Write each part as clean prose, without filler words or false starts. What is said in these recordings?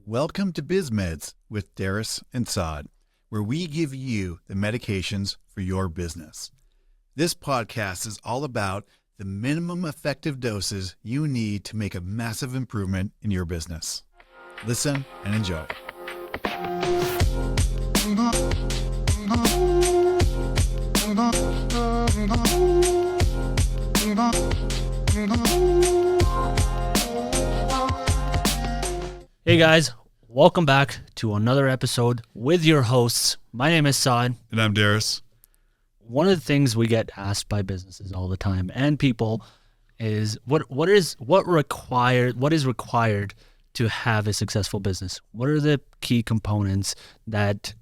Welcome to Biz Meds with Darris and Saad, where we give you the medications for your business. This podcast is all about the minimum effective doses you need to make a massive improvement in your business. Listen and enjoy. Hey guys, welcome back to another episode with your hosts. My name is Saad. And I'm Darris. One of the things we get asked by businesses all the time and people is what is required to have a successful business? What are the key components that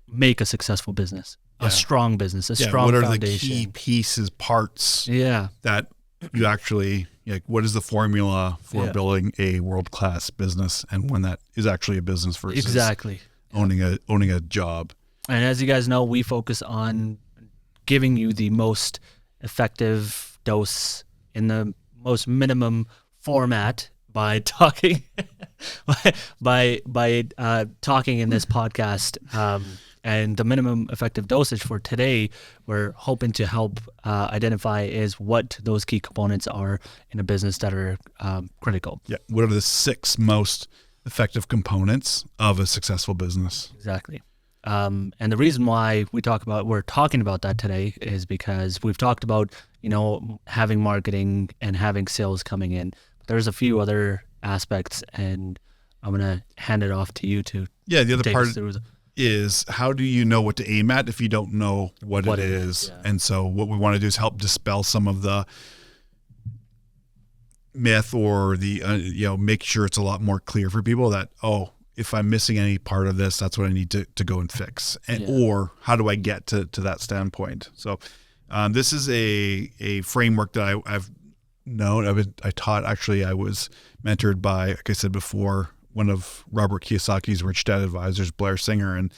make a successful business? A strong business, a strong foundation. What are the key pieces, parts that you actually, what is the formula for building a world-class business and when that is actually a business versus owning a job? And as you guys know, we focus on giving you the most effective dose in the most minimum format by talking by talking in this podcast. And the minimum effective dosage for today, we're hoping to help identify is what those key components are in a business that are critical. Yeah. What are the 6 most effective components of a successful business? Exactly. And the reason why we're talking about that today is because we've talked about, having marketing and having sales coming in. But there's a few other aspects, and I'm going to hand it off to you to the other part is how do you know what to aim at if you don't know what it is? Yeah. And so what we want to do is help dispel some of the myth or the, make sure it's a lot more clear for people that, if I'm missing any part of this, that's what I need to go and fix. Or how do I get to that standpoint? So this is a framework that I've known. I was mentored by, like I said before, one of Robert Kiyosaki's Rich Dad advisors, Blair Singer. And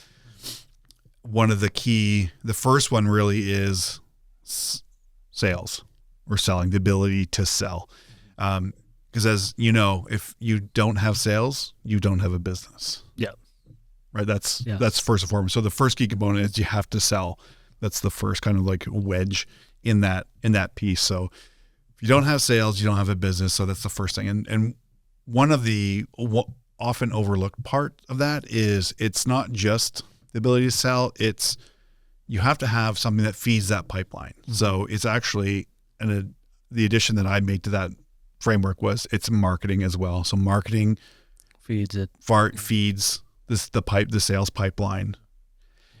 the first one really is sales or selling, the ability to sell. Because as you know, if you don't have sales, you don't have a business. Yeah. Right. That's first and foremost. So the first key component is you have to sell. That's the first kind of like wedge in that piece. So if you don't have sales, you don't have a business. So that's the first thing. And one of the often overlooked part of that is it's not just the ability to sell, it's you have to have something that feeds that pipeline. Mm-hmm. So it's actually, and the addition that I made to that framework was it's marketing as well. So marketing feeds the sales pipeline.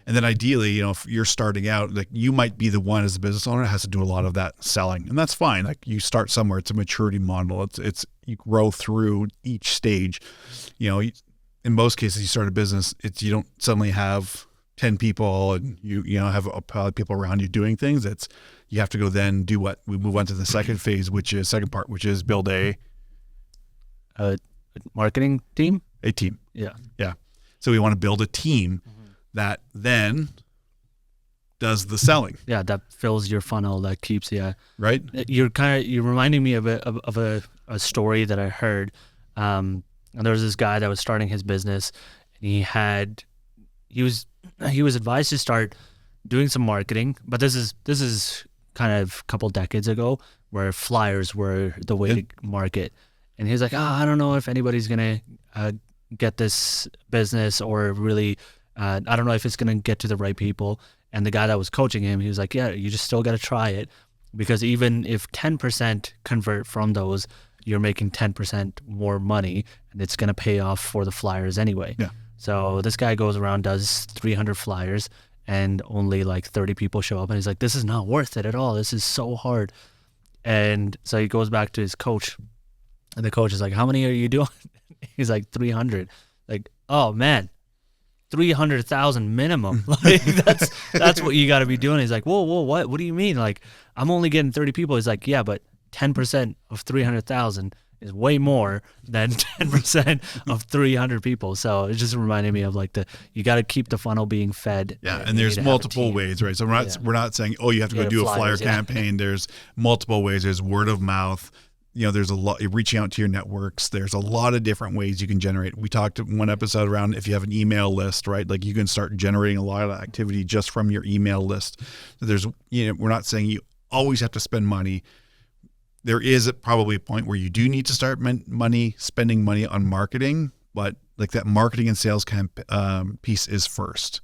And then ideally, if you're starting out, like you might be the one as a business owner that has to do a lot of that selling, and that's fine. Like you start somewhere, it's a maturity model. It's you grow through each stage. In most cases, you start a business, you don't suddenly have 10 people and you have a pile of people around you doing things. You have to go then do what we move on to the second part, which is build a marketing team. A team. Yeah. Yeah. So we want to build a team that then does the selling. Yeah, that fills your funnel, that keeps right. You're reminding me of a story that I heard. And there was this guy that was starting his business, and he was advised to start doing some marketing, but this is kind of a couple decades ago where flyers were the way to market. And he was like, I don't know if anybody's gonna get this business, or really I don't know if it's going to get to the right people. And the guy that was coaching him, he was like, you just still got to try it, because even if 10% convert from those, you're making 10% more money, and it's going to pay off for the flyers anyway. Yeah. So this guy goes around, does 300 flyers, and only like 30 people show up. And he's like, this is not worth it at all. This is so hard. And so he goes back to his coach, and the coach is like, how many are you doing? He's like, 300. Like, oh man, 300,000 minimum. Like that's what you got to be doing. He's like, whoa, what do you mean? Like, I'm only getting 30 people. He's like, yeah, but 10% of 300,000 is way more than 10% of 300 people. So it just reminded me of you got to keep the funnel being fed. Yeah. And there's multiple ways, right? So we're not saying, you have to go do a flyer campaign. There's multiple ways. There's word of mouth, there's a lot reaching out to your networks. There's a lot of different ways you can generate. We talked in one episode around if you have an email list, right? Like you can start generating a lot of activity just from your email list. So there's, we're not saying you always have to spend money. There is probably a point where you do need to start spending money on marketing, but like that marketing and sales piece is first.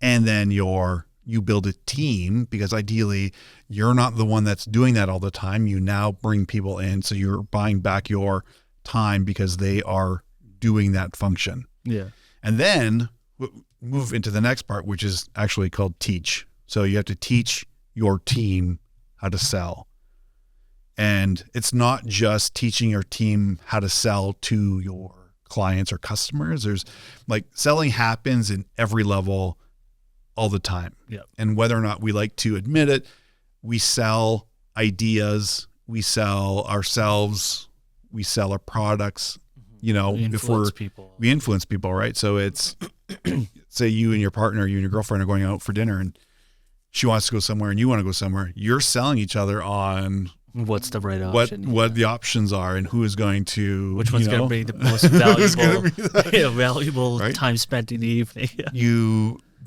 And then you build a team, because ideally you're not the one that's doing that all the time. You now bring people in. So you're buying back your time because they are doing that function. Yeah. And then move into the next part, which is actually called teach. So you have to teach your team how to sell. And it's not just teaching your team how to sell to your clients or customers. There's like selling happens in every level all the time. Yeah. And whether or not we like to admit it, we sell ideas, we sell ourselves, we sell our products, We influence people. We influence people, right? So it's, say you and your partner, you and your girlfriend are going out for dinner and she wants to go somewhere and you want to go somewhere. You're selling each other on what's the right option, what the options are and who is going to, which one's going to be the most valuable right? time spent in the evening.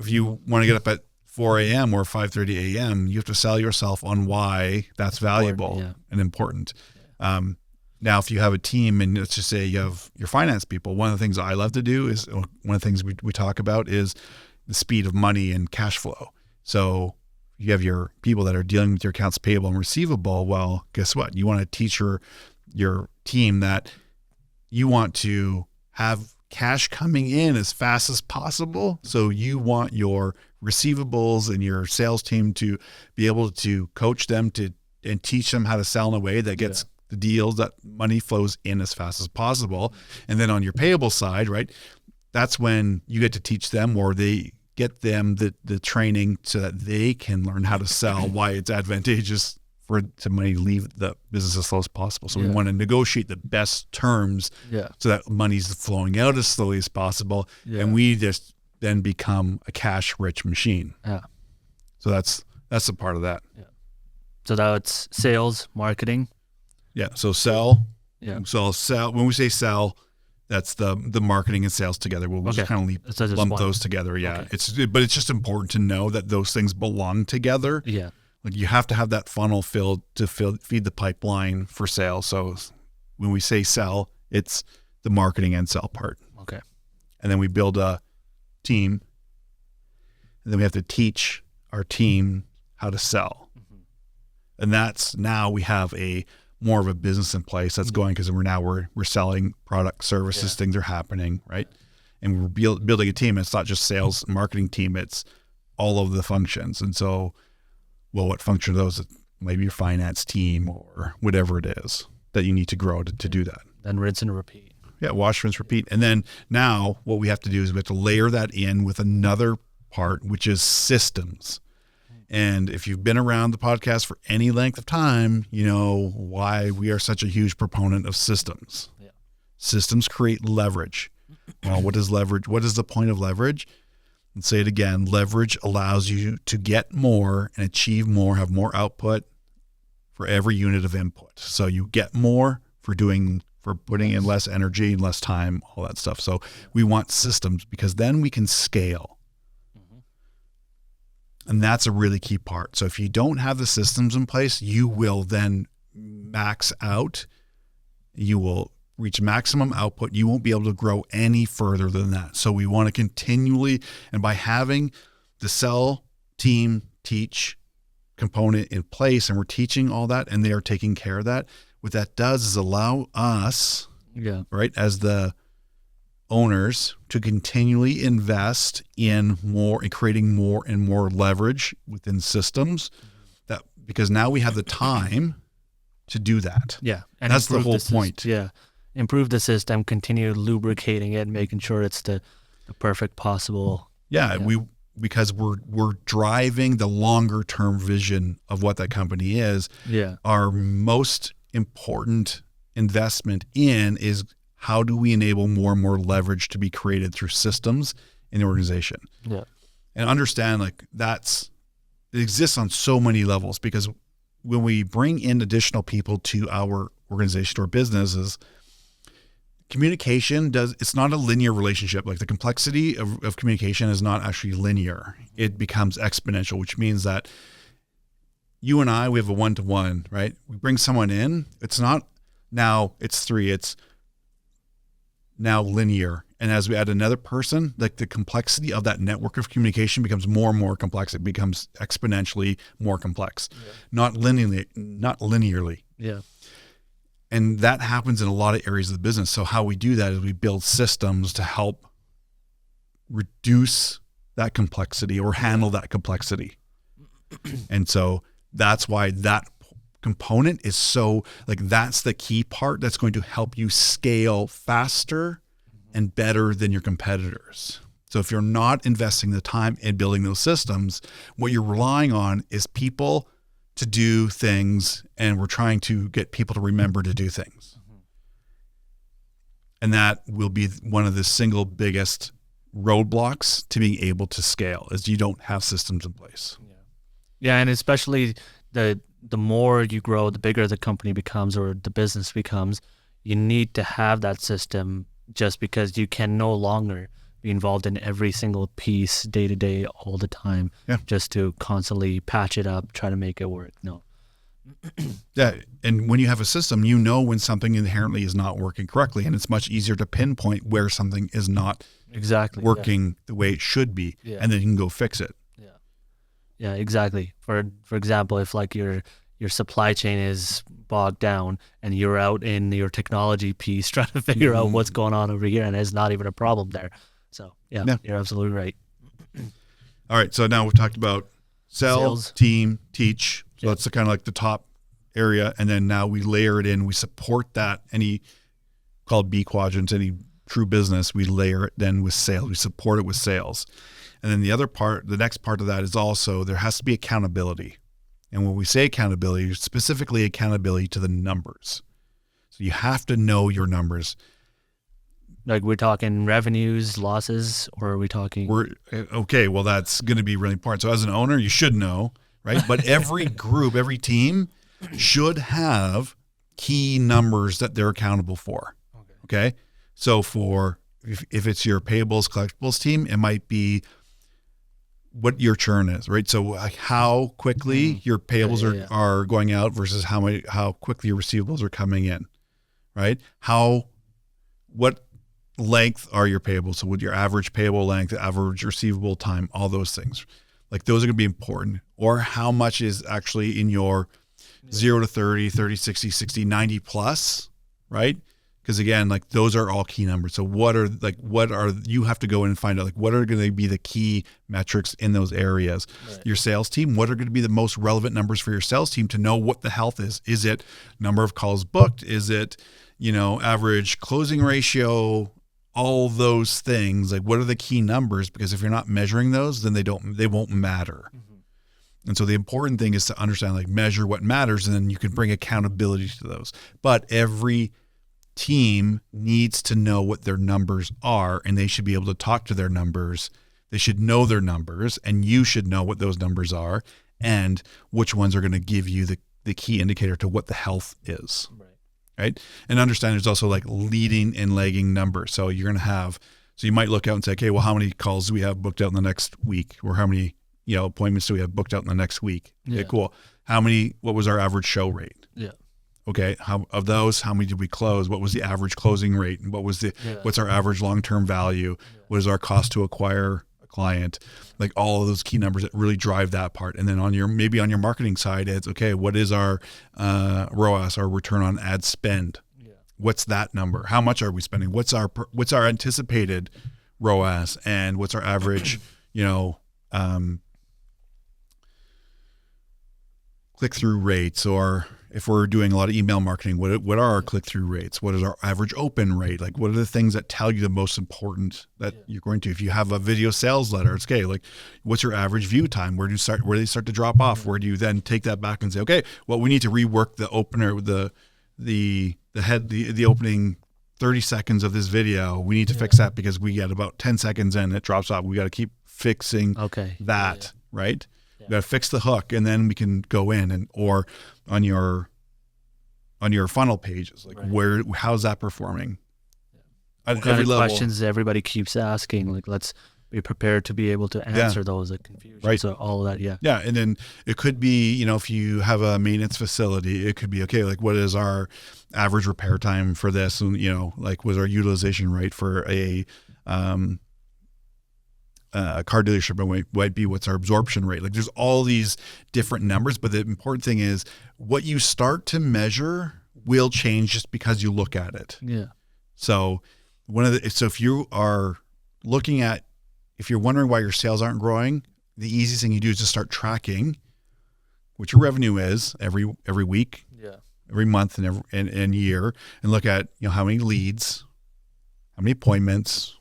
If you want to get up at 4 a.m. or 5:30 a.m., you have to sell yourself on why that's valuable and important. Now, if you have a team and let's just say you have your finance people, one of the things I love to do is, one of the things we talk about is the speed of money and cash flow. So you have your people that are dealing with your accounts payable and receivable. Well, guess what? You want to teach your team that you want to have cash coming in as fast as possible. So you want your receivables and your sales team to be able to coach them and teach them how to sell in a way that gets the deals, that money flows in as fast as possible. And then on your payable side, right, that's when you get to teach them, or they get them the training so that they can learn how to sell, why it's advantageous for to money to leave the business as slow as possible. So we want to negotiate the best terms so that money's flowing out as slowly as possible. And we just then become a cash rich machine. Yeah. So that's a part of that. Yeah. So that's sales, marketing. Yeah. So sell. Yeah. So sell, when we say sell, that's the marketing and sales together. We'll just kind of lump those together. Yeah. Okay. But it's just important to know that those things belong together. Yeah. Like you have to have that funnel filled to feed the pipeline for sale. So when we say sell, it's the marketing and sell part. Okay. And then we build a team, and then we have to teach our team how to sell. Mm-hmm. And that's, now we have more of a business in place that's going, because we're selling product, services, things are happening, right? And we're building a team. It's not just sales and marketing team, it's all of the functions. And so, well, what function are those? Maybe your finance team or whatever it is that you need to grow to do that. Then rinse and repeat. Yeah, wash, rinse, repeat. And then now what we have to do is we have to layer that in with another part, which is systems. And if you've been around the podcast for any length of time, you know why we are such a huge proponent of systems. Yeah. Systems create leverage. Well, what is leverage? What is the point of leverage? And say it again, leverage allows you to get more and achieve more, have more output for every unit of input. So you get more for putting in less energy and less time, all that stuff. So we want systems because then we can scale. And that's a really key part. So if you don't have the systems in place, you will then max out. You will reach maximum output. You won't be able to grow any further than that. So we want to continually, and by having the sell, team, teach component in place, and we're teaching all that, and they are taking care of that, what that does is allow us, right, as the owners, to continually invest in more and creating more and more leverage within systems, that because now we have the time to do that. Yeah. And that's the whole point. Yeah. Improve the system, continue lubricating it, making sure it's the perfect possible. Yeah. Because we're driving the longer term vision of what that company is. Yeah. Our most important investment is how do we enable more and more leverage to be created through systems in the organization? Yeah. And understand it exists on so many levels, because when we bring in additional people to our organization or business is communication it's not a linear relationship. Like the complexity of communication is not actually linear. It becomes exponential, which means that you and I, we have a one-to-one, right? We bring someone in. It's not now it's 3, it's now linear. And as we add another person, like the complexity of that network of communication becomes more and more complex. It becomes exponentially more complex, not linearly. Yeah. And that happens in a lot of areas of the business. So how we do that is we build systems to help reduce that complexity or handle that complexity. And so that's why that component is so, like, that's the key part that's going to help you scale faster and better than your competitors. So if you're not investing the time in building those systems, what you're relying on is people to do things, and we're trying to get people to remember to do things. And that will be one of the single biggest roadblocks to being able to scale, is you don't have systems in place. Yeah, and especially the more you grow, the bigger the company becomes or the business becomes, you need to have that system, just because you can no longer be involved in every single piece day to day all the time, just to constantly patch it up, try to make it work. No. Yeah, and when you have a system, you know when something inherently is not working correctly, and it's much easier to pinpoint where something is not working the way it should be, and then you can go fix it. Yeah, exactly. For example, if like your supply chain is bogged down and you're out in your technology piece trying to figure out what's going on over here, and there's not even a problem there. So yeah. You're absolutely right. All right, so now we've talked about sales, team, teach. So that's kind of like the top area, and then now we layer it in. We support that. Any called B quadrants, any true business, we layer it then with sales. We support it with sales. And then the other part, the next part of that is also there has to be accountability. And when we say accountability, specifically accountability to the numbers. So you have to know your numbers. Like we're talking revenues, losses, or are we talking? Okay, well, that's going to be really important. So as an owner, you should know, right? But every group, every team should have key numbers that they're accountable for. Okay? So if it's your payables, collectibles team, it might be what your churn is, right? So like how quickly your payables are going out versus how quickly your receivables are coming in, right? What length are your payables? So with your average payable length, average receivable time, all those things, like those are going to be important. Or how much is actually in your 0 to 30, 30, 60, 60, 90 plus, right? Because again, like those are all key numbers. So you have to go in and find out like what are going to be the key metrics in those areas. Right. Your sales team, what are going to be the most relevant numbers for your sales team to know what the health is? Is it number of calls booked? Is it, average closing ratio? All those things, like what are the key numbers? Because if you're not measuring those, then they won't matter. And so the important thing is to understand, like measure what matters, and then you can bring accountability to those. But every team needs to know what their numbers are, and they should be able to talk to their numbers. They should know their numbers, and you should know what those numbers are and which ones are going to give you the key indicator to what the health is. Right. And understand there's also like leading and lagging numbers. So you're going to you might look out and say, okay, well, how many calls do we have booked out in the next week? Or how many, appointments do we have booked out in the next week? Yeah. Okay, cool. What was our average show rate? Yeah. Okay. Of those, how many did we close? What was the average closing rate? And what's our average long-term value? What is our cost to acquire a client? Like all of those key numbers that really drive that part. And then on your marketing side, it's okay, what is our ROAS, our return on ad spend? Yeah. What's that number? How much are we spending? What's our anticipated ROAS, and what's our average, click-through rates? Or if we're doing a lot of email marketing, what are our click-through rates? What is our average open rate? Like, what are the things that tell you the most important that you're going to? If you have a video sales letter, it's okay. Like, what's your average view time? Where do they start to drop off? Where do you then take that back and say, okay, well, we need to rework the opener, the opening 30 seconds of this video. We need to fix that because we get about 10 seconds in, it drops off. We got to keep fixing that, right? We got to fix the hook, and then we can go in or on your on your funnel pages, like how's that performing? What kind of questions everybody keeps asking? Like, let's be prepared to be able to answer those, like confusion. Right. So all of that. Yeah. Yeah. And then it could be, you know, if you have a maintenance facility, it could be, okay, like what is our average repair time for this? And, you know, like was our utilization rate for a car dealership, might be what's our absorption rate. Like there's all these different numbers, but the important thing is what you start to measure will change just because you look at it. Yeah. So if you are looking at, if you're wondering why your sales aren't growing, the easiest thing you do is just start tracking what your revenue is every week, every month, and year, and look at, you know, how many leads, how many appointments,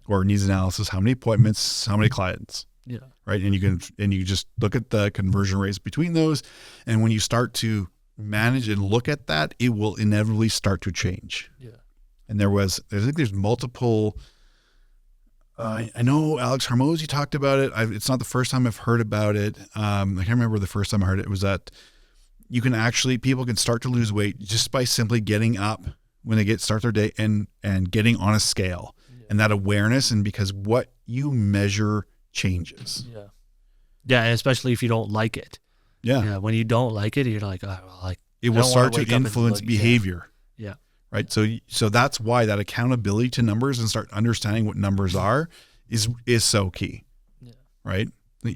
or needs analysis, how many appointments, how many clients. Yeah. Right. And you just look at the conversion rates between those. And when you start to manage and look at that, it will inevitably start to change. Yeah. And I think there's multiple, I know Alex Hormozi talked about it. It's not the first time I've heard about it. I can't remember the first time I heard it. It was that people can start to lose weight just by simply getting up when they start their day and getting on a scale. And that awareness, and because what you measure changes. Yeah. Yeah, especially if you don't like it. Yeah. Yeah. When you don't like it, you're like, oh, well, like it will start to influence behavior. Yeah. Right. So that's why that accountability to numbers and start understanding what numbers are is so key. Yeah. Right.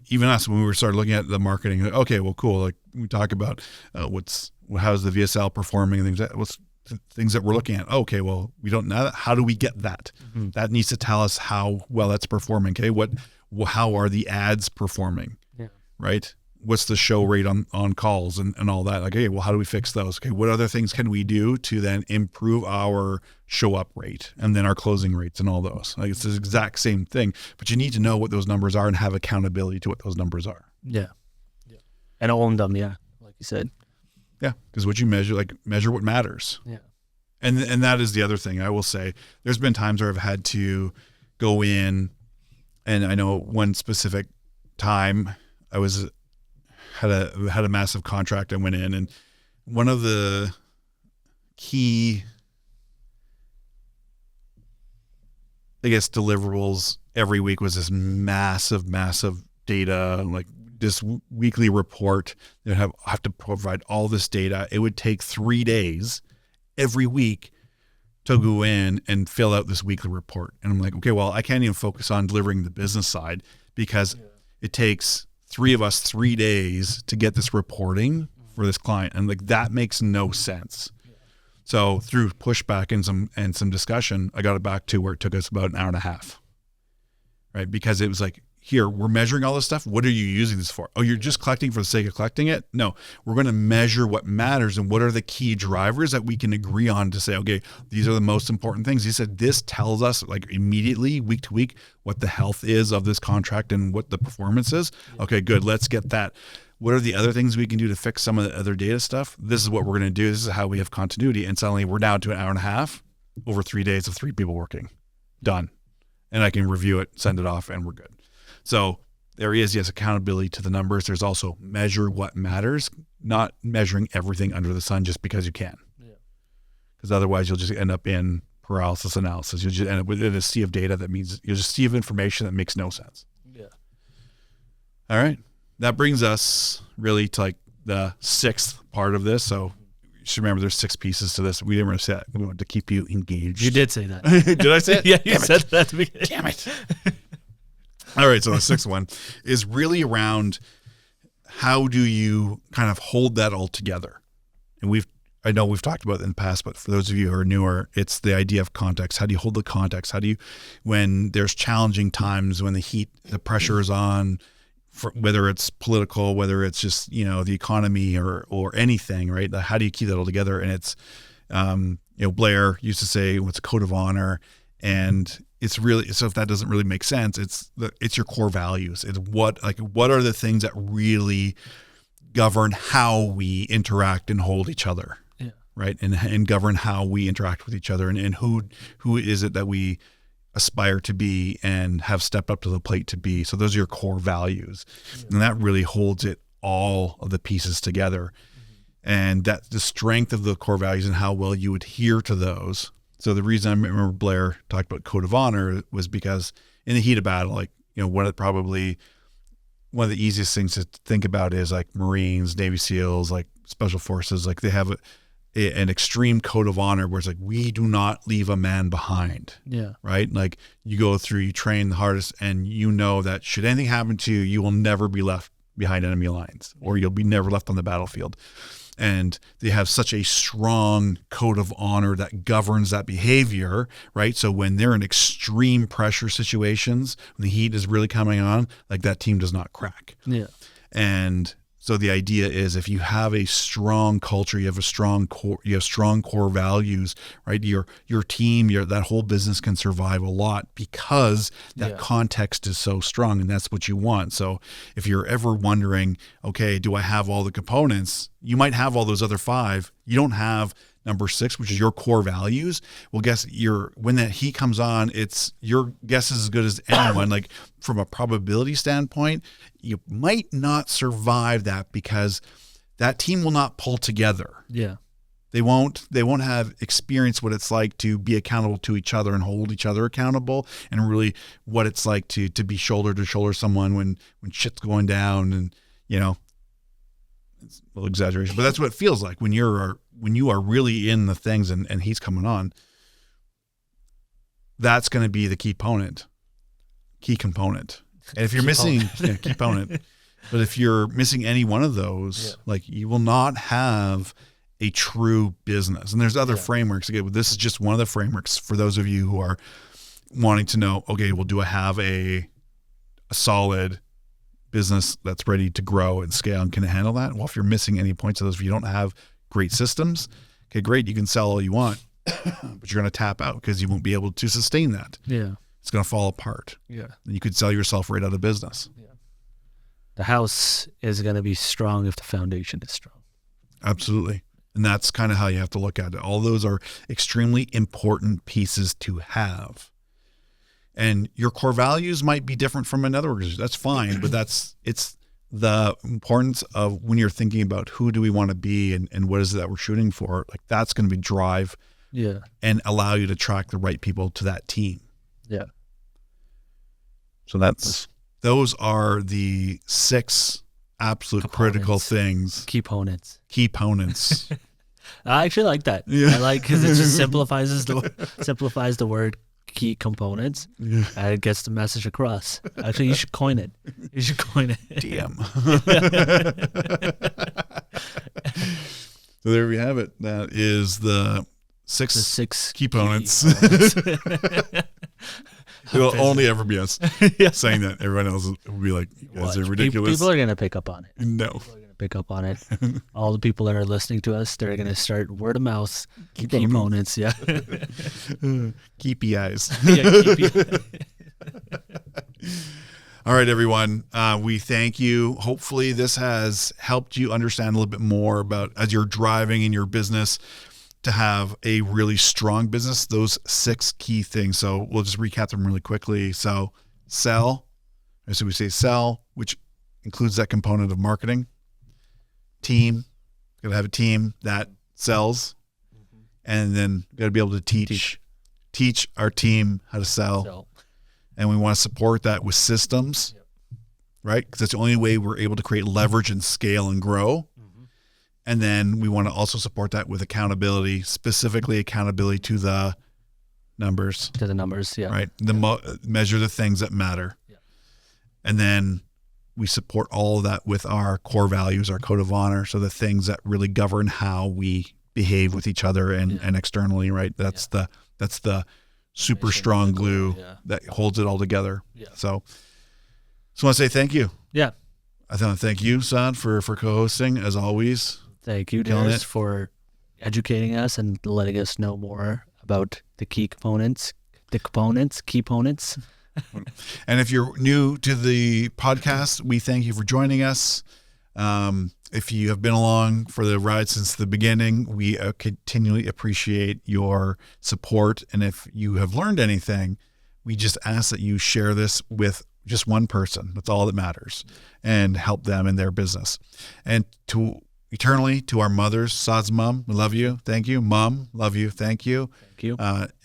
Even us, when we started looking at the marketing, like, okay, well, cool. Like we talk about how's the VSL performing and things that we're looking at. Okay, well, we don't know that. How do we get that? Mm-hmm. That needs to tell us how well that's performing. Okay, how are the ads performing? Yeah. Right. What's the show rate on calls and all that? Like, okay, well, how do we fix those? Okay, what other things can we do to then improve our show up rate and then our closing rates and all those? Like it's the exact same thing, but you need to know what those numbers are and have accountability to what those numbers are. Yeah. Yeah. And own them. Yeah. Like you said. Yeah, because what you measure what matters. Yeah, and that is the other thing I will say. There's been times where I've had to go in, and I know one specific time I had a massive contract. I went in, and one of the key, I guess, deliverables every week was this massive data, like this weekly report. They have to provide all this data. It would take 3 days every week to go in and fill out this weekly report. And I'm like, okay, well, I can't even focus on delivering the business side because it takes 3 of us 3 days to get this reporting for this client. And like, that makes no sense. So through pushback and some discussion, I got it back to where it took us about an hour and a half, right? Because it was like, here, we're measuring all this stuff. What are you using this for? Oh, you're just collecting for the sake of collecting it? No, we're going to measure what matters and what are the key drivers that we can agree on to say, okay, these are the most important things. He said, this tells us like immediately, week to week, what the health is of this contract and what the performance is. Okay, good. Let's get that. What are the other things we can do to fix some of the other data stuff? This is what we're going to do. This is how we have continuity. And suddenly we're down to an hour and a half over 3 days of 3 people working. Done. And I can review it, send it off, and we're good. So there is, yes, accountability to the numbers. There's also measure what matters, not measuring everything under the sun just because you can. Yeah. Because otherwise you'll just end up in paralysis analysis. You'll just end up with a sea of data that means you'll just sea of information that makes no sense. Yeah. All right. That brings us really to like the 6th part of this. So you should remember there's 6 pieces to this. We didn't want to say that. We wanted to keep you engaged. You did say that. Did I say it? Yeah, you said that at the beginning. Damn it. All right, so the 6th one is really around how do you kind of hold that all together? And I know we've talked about it in the past, but for those of you who are newer, it's the idea of context. How do you hold the context? How do you, when there's challenging times, when the pressure is on, whether it's political, whether it's just, the economy or anything, right? How do you keep that all together? And it's, Blair used to say, what's a code of honor? And it's really, so if that doesn't really make sense, it's your core values. It's what are the things that really govern how we interact and hold each other, right? And govern how we interact with each other, and who is it that we aspire to be and have stepped up to the plate to be. So those are your core values, and that really holds it all of the pieces together. and that's the strength of the core values and how well you adhere to those. So the reason I remember Blair talked about code of honor was because in the heat of battle, like, one of the easiest things to think about is like Marines, Navy SEALs, like special forces, like they have an extreme code of honor where it's like, we do not leave a man behind. Yeah. Right. Like you train the hardest, and that should anything happen to you, you will never be left behind enemy lines, or you'll be never left on the battlefield. And they have such a strong code of honor that governs that behavior, right? So when they're in extreme pressure situations, when the heat is really coming on, like that team does not crack. Yeah. And so the idea is, if you have a strong culture, you have strong core values, right? Your team, that whole business can survive a lot because that context is so strong, and that's what you want. So if you're ever wondering, okay, do I have all the components? You might have all those other 5. You don't have number 6, which is your core values. Well, when that heat comes on, it's your guess is as good as anyone. Like from a probability standpoint, you might not survive that because that team will not pull together. Yeah. They won't have experienced what it's like to be accountable to each other and hold each other accountable, and really what it's like to be shoulder to shoulder someone when shit's going down. And it's a little exaggeration, but that's what it feels like when you are really in the things and he's coming on. That's going to be the key component. And if you're missing key component, but if you're missing any one of those, like you will not have a true business. And there's other frameworks. Again, this is just one of the frameworks for those of you who are wanting to know, okay, well, do I have a solid business that's ready to grow and scale, and can it handle that? Well, if you're missing any points of those, if you don't have great systems, okay, great, you can sell all you want, but you're going to tap out because you won't be able to sustain that. Yeah. It's going to fall apart. Yeah. And you could sell yourself right out of business. Yeah. The house is going to be strong if the foundation is strong. Absolutely. And that's kind of how you have to look at it. All those are extremely important pieces to have. And your core values might be different from another organization. That's fine, but it's the importance of when you're thinking about who do we want to be and what is it that we're shooting for, like that's going to be drive and allow you to attract the right people to that team. Yeah. So those are the 6 absolute critical things. Key components. I actually like that. Yeah. I like because it just simplifies the word key components. Yeah. And it gets the message across. Actually, you should coin it. Damn. So there we have it. That is the six key components. It'll only ever be us saying that. Everyone else will be like, you guys are ridiculous. People are going to pick up on it. No. People are going to pick up on it. All the people that are listening to us, they're going to start word of mouth. Key components, yeah. Keepy eyes. Yeah, All right, everyone. We thank you. Hopefully this has helped you understand a little bit more about, as you're driving in your business, to have a really strong business, those 6 key things. So we'll just recap them really quickly. So sell, so we say sell, which includes that component of marketing. Team, got to have a team that sells, and then got to be able to teach our team how to sell. And we want to support that with systems, right? Because that's the only way we're able to create leverage and scale and grow. And then we want to also support that with accountability, specifically accountability to the numbers. To the numbers, yeah. Right. Measure the things that matter. Yeah. And then we support all of that with our core values, our code of honor. So the things that really govern how we behave with each other and externally, right? That's the super strong glue that holds it all together. Yeah. So I want to say thank you. Yeah. I want to thank you, Saad, for co-hosting as always. Thank you, Darris, for educating us and letting us know more about the key components. And if you're new to the podcast, we thank you for joining us. If you have been along for the ride since the beginning, we continually appreciate your support. And if you have learned anything, we just ask that you share this with just one person. That's all that matters, and help them in their business. And to eternally to our mothers. Saad's mom, we love you. Thank you. Mom, love you. Thank you. Thank you.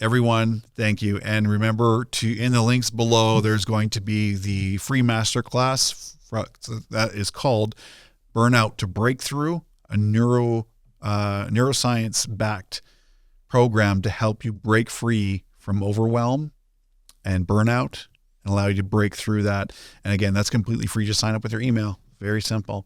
Everyone, thank you. And remember in the links below, there's going to be the free masterclass that is called Burnout to Breakthrough, a neuroscience-backed program to help you break free from overwhelm and burnout and allow you to break through that. And again, that's completely free. Just sign up with your email. Very simple.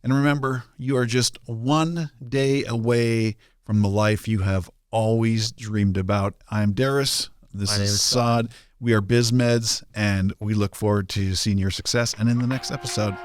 And remember, you are just one day away from the life you have always dreamed about. I'm Darris. This is Saad. We are Biz Meds, and we look forward to seeing your success and in the next episode.